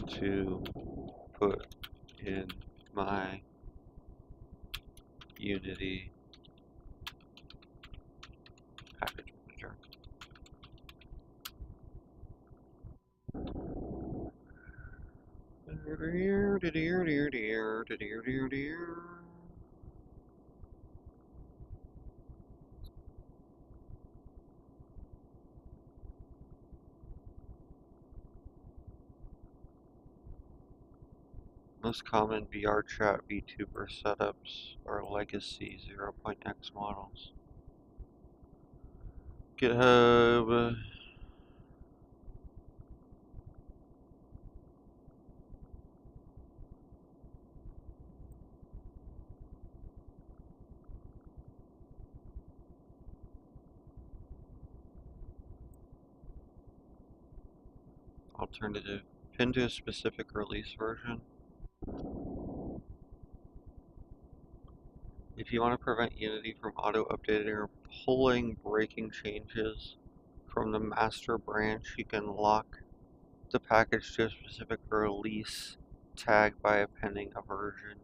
to put in my Unity package manager. Most common VRChat VTuber setups are legacy 0.x models. GitHub. Alternative. Pin to a specific release version. If you want to prevent Unity from auto-updating or pulling breaking changes from the master branch, you can lock the package to a specific release tag by appending a version.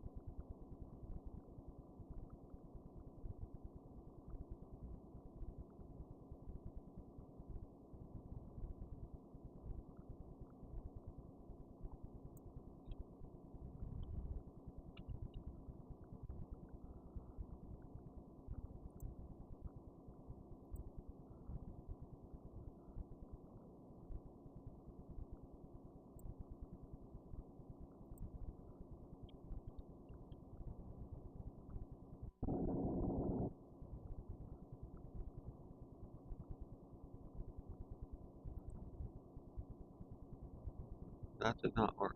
That did not work.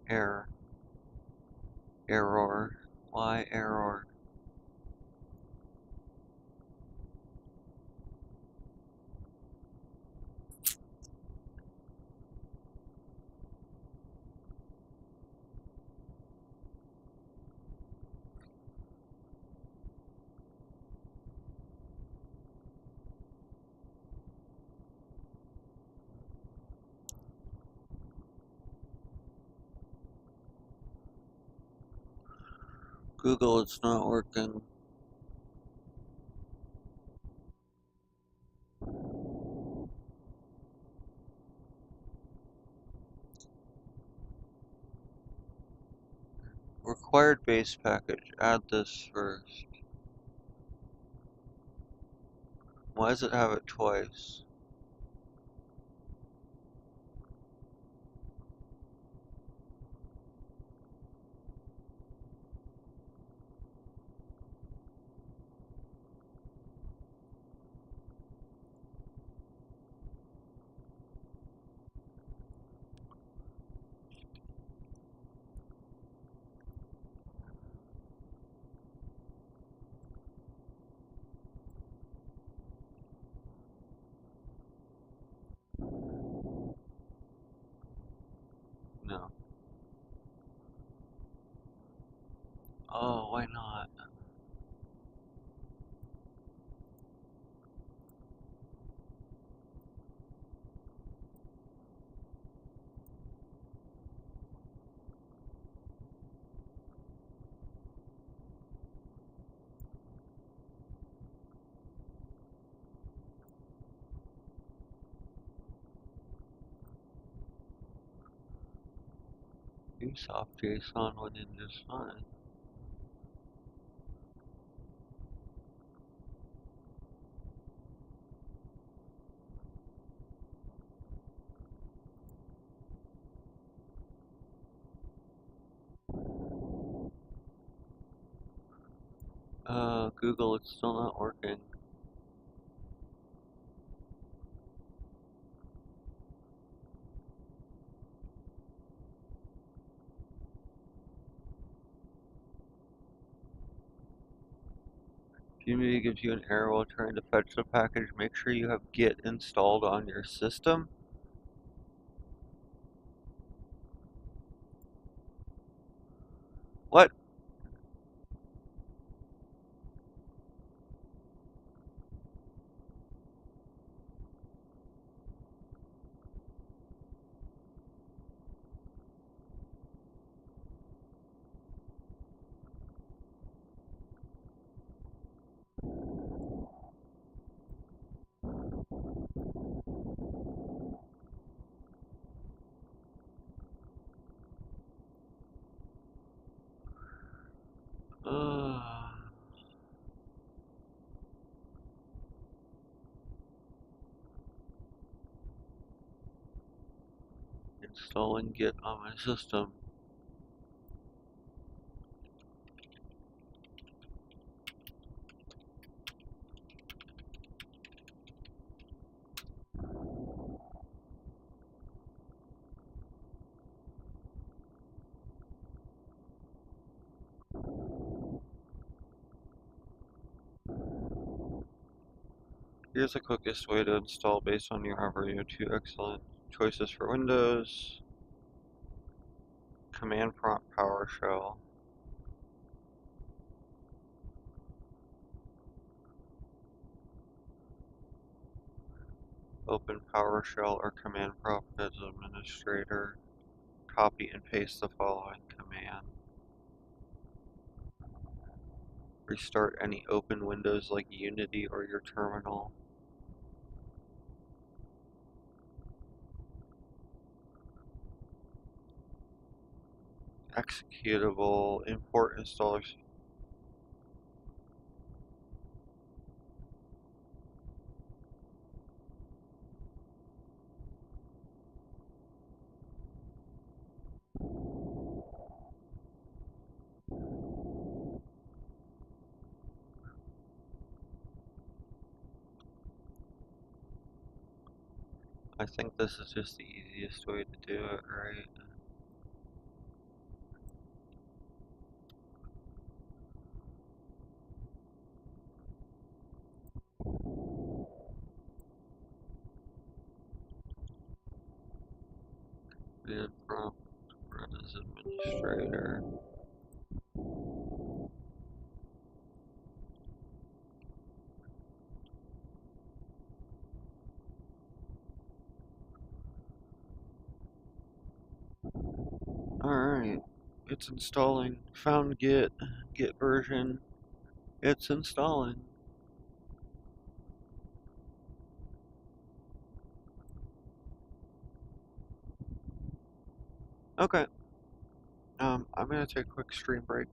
Error. Error. Why error? Google, it's not working. Required base package. Add this first. Why does it have it twice? No. Oh, why not? Usoft JSON went in just fine. Google, it's still not working. If Unity gives you an error while trying to fetch the package, make sure you have Git installed on your system. installing Git on my system. Here's the quickest way to install based on your hardware. You have two excellent choices for Windows. Command prompt PowerShell. Open PowerShell or command prompt as administrator. Copy and paste the following command. Restart any open windows like Unity or your terminal. Executable, import installers. I think this is just the easiest way to do it, right? Command prompt, run as administrator. Alright, it's installing. Found Git version. It's installing. Okay, I'm gonna take a quick stream break.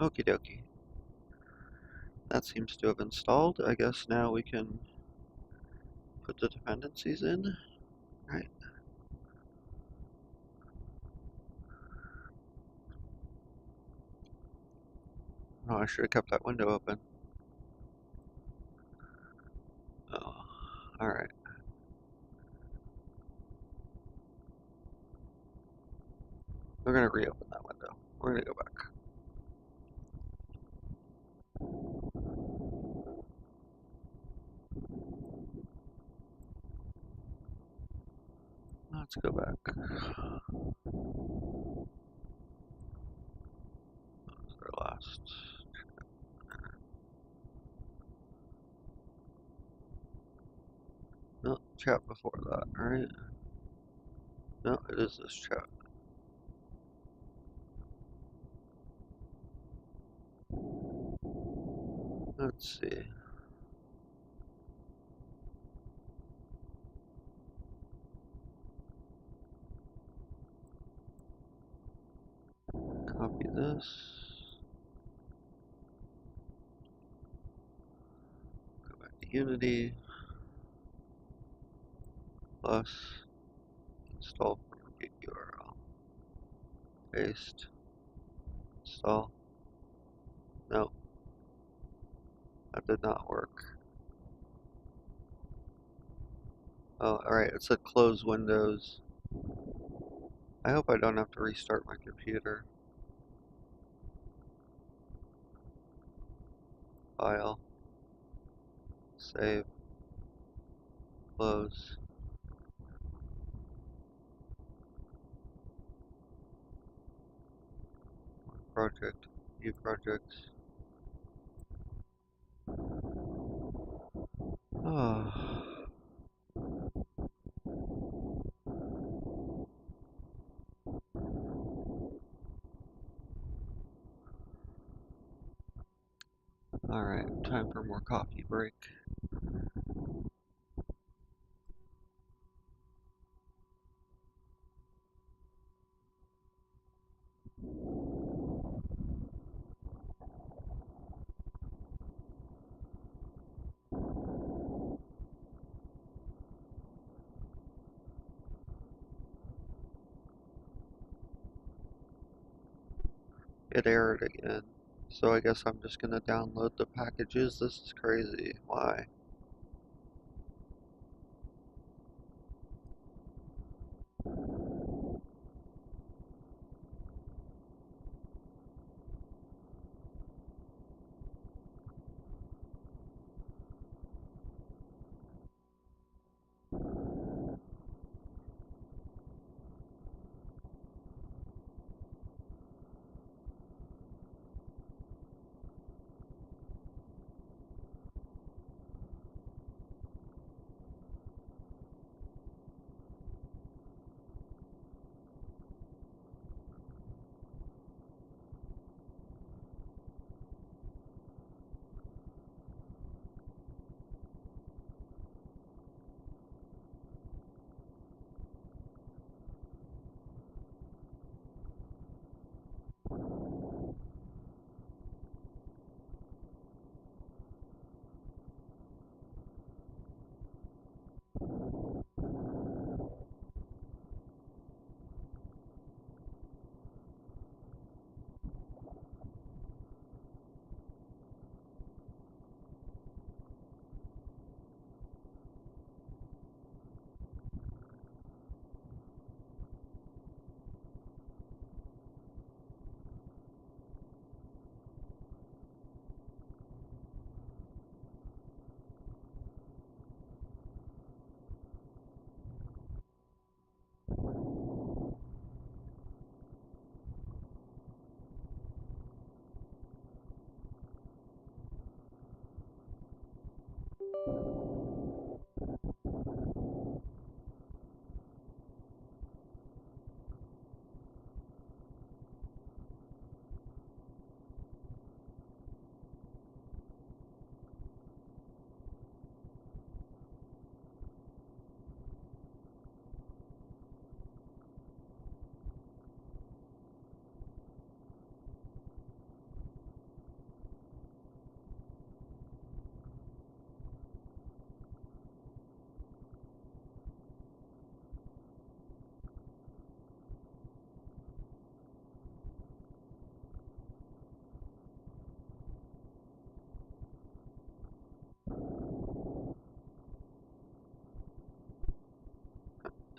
Okie dokie. That seems to have installed. I guess now we can put the dependencies in. Right. Oh, I should have kept that window open. Oh, alright. We're gonna reopen that window. We're gonna go back. Let's go back. Our last. No, chat before that, right? No, it is this chat. Let's see. Copy this. Go back to Unity. Plus install from git URL. Paste. Install. No, that did not work. Oh, alright, it said close Windows. I hope I don't have to restart my computer. File. Save. Close. Project. New projects. Oh. Alright, time for more coffee break. It errored again. So I guess I'm just gonna download the packages. This is crazy. Why?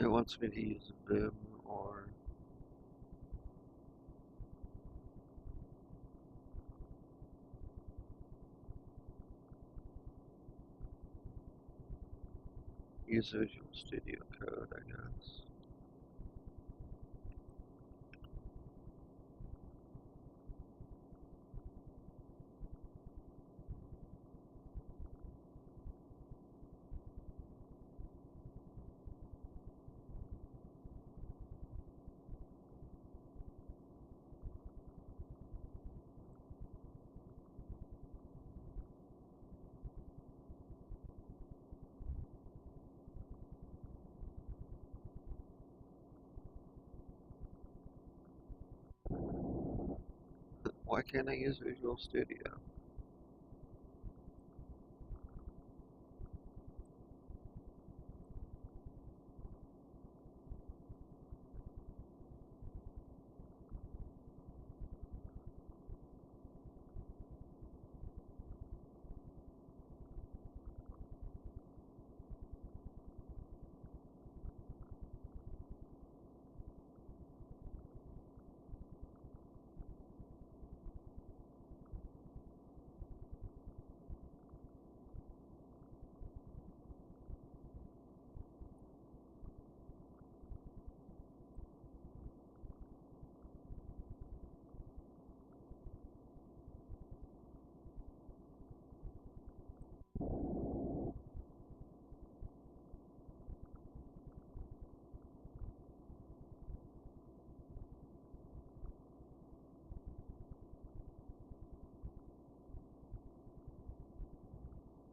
It wants me to use Vim or use Visual Studio Code, I guess. Why can't I use Visual Studio?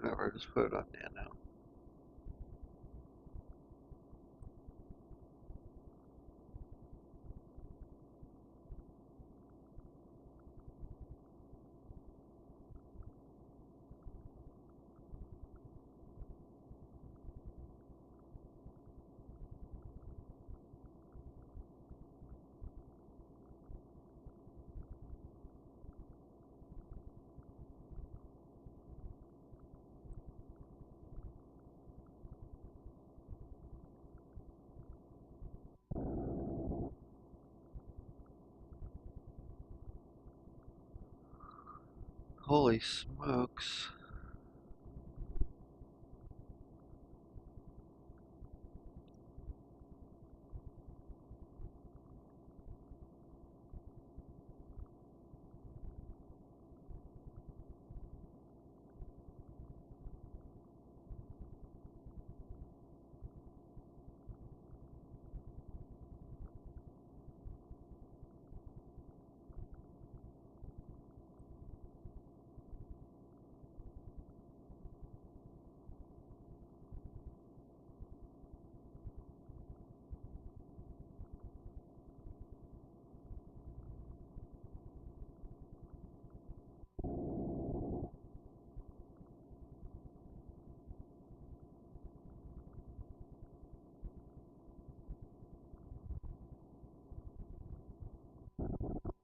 Whatever, just put it on Nano. Holy smokes.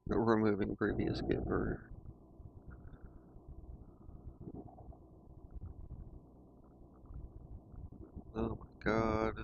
Removing previous giver. Oh my god.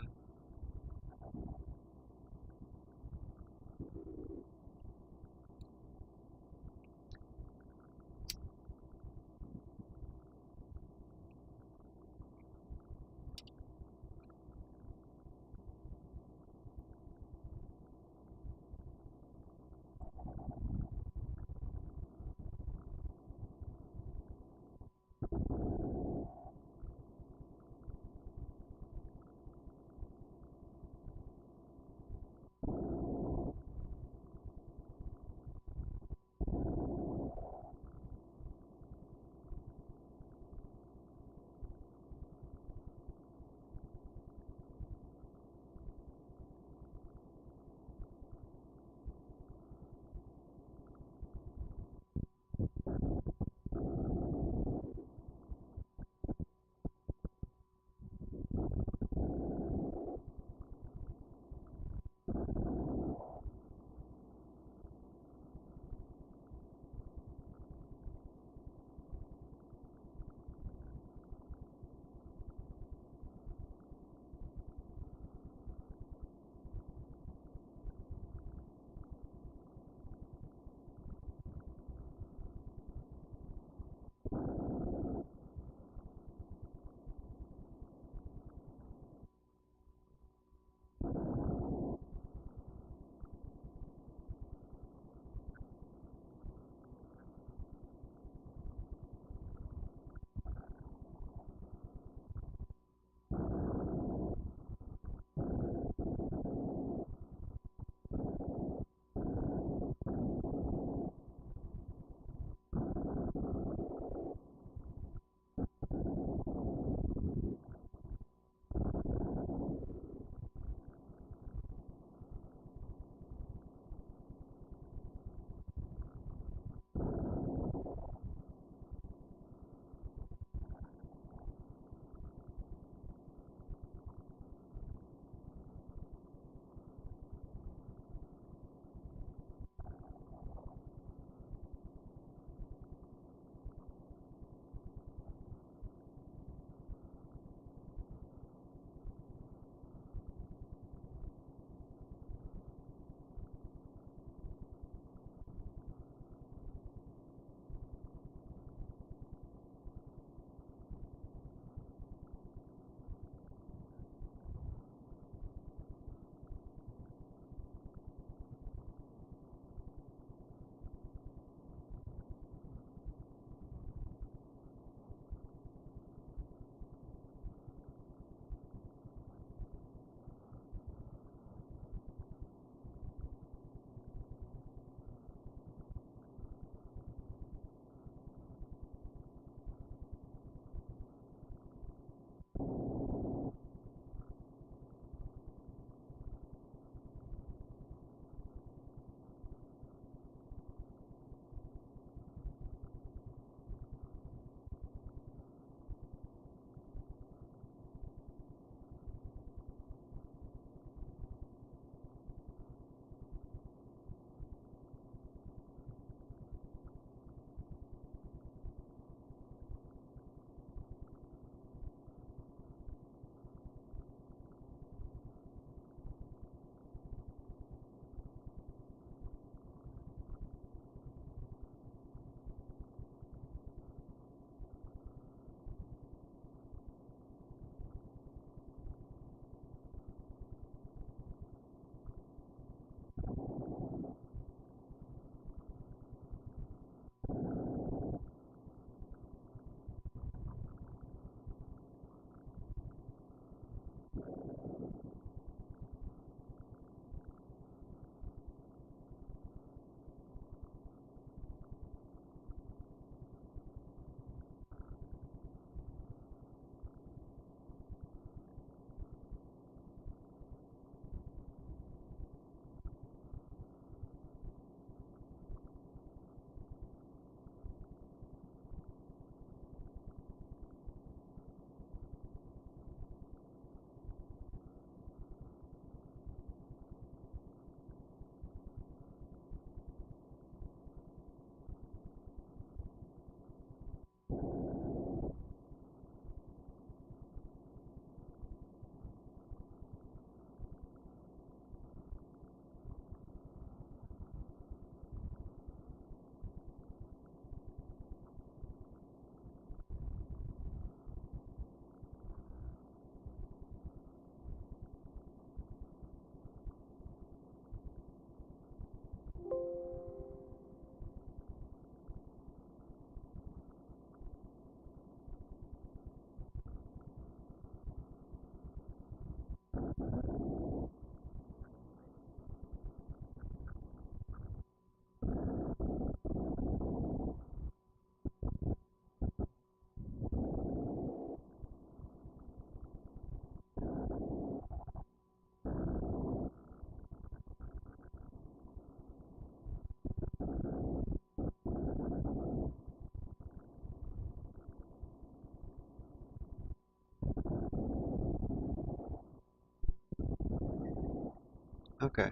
Okay.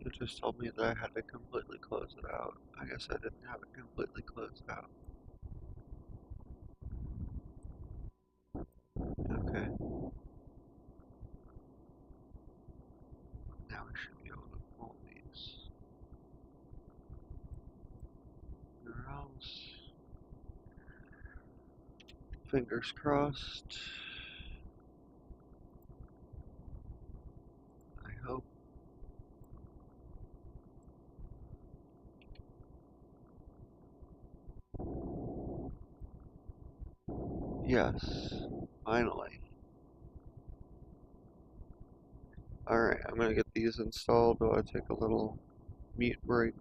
It just told me that I had to completely close it out. I guess I didn't have it completely closed out. Okay. Now I should be able to pull these. Where else? Fingers crossed. I hope. Yes. Finally. Alright, I'm gonna get these installed while I take a little mute break.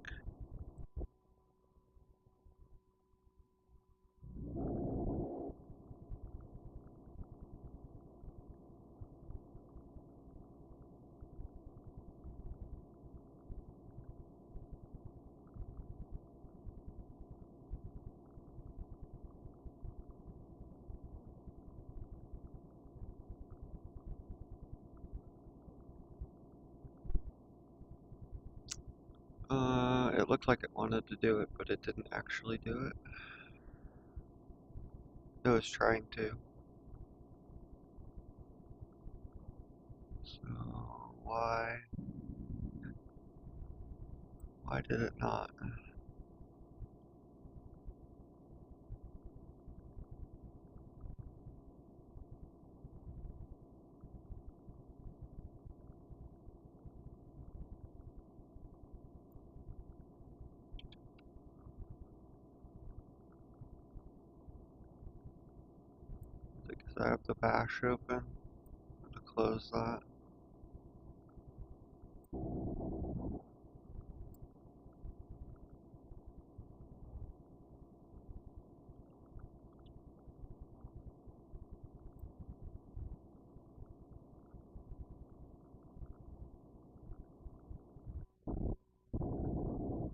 It looked like it wanted to do it, but it didn't actually do it. It was trying to. So, why? Why did it not? Because I have the bash open. I'm gonna close that.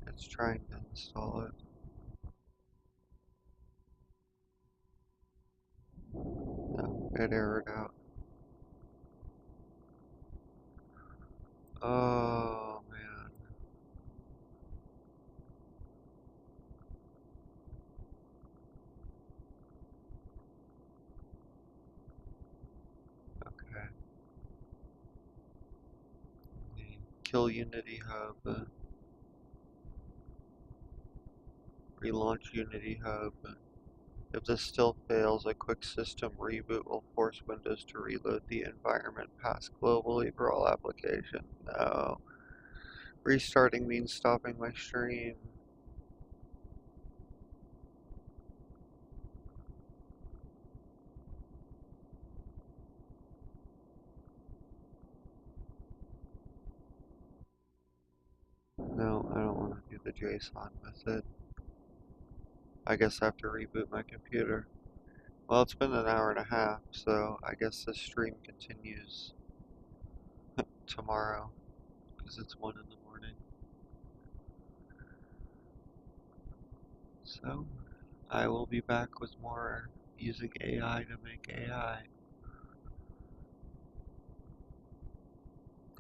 It's trying to install it. No, it errored out. Oh man. Okay. Kill Unity Hub. Relaunch Unity Hub. If this still fails, a quick system reboot will force Windows to reload the environment path globally for all applications. No. Restarting means stopping my stream. No, I don't want to do the JSON method. I guess I have to reboot my computer. Well, it's been an hour and a half, so I guess this stream continues tomorrow, because it's 1 in the morning. So, I will be back with more using AI to make AI.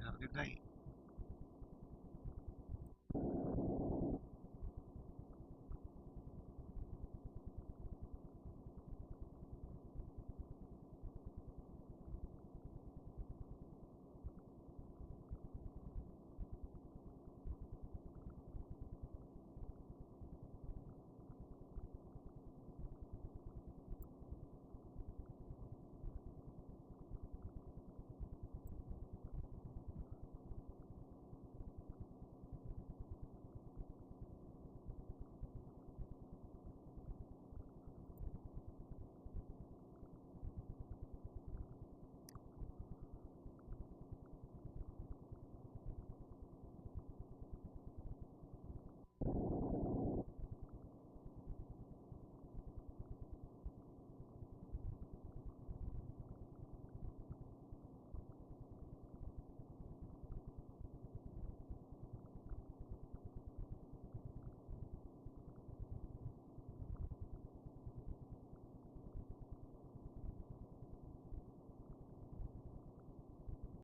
Have a good night.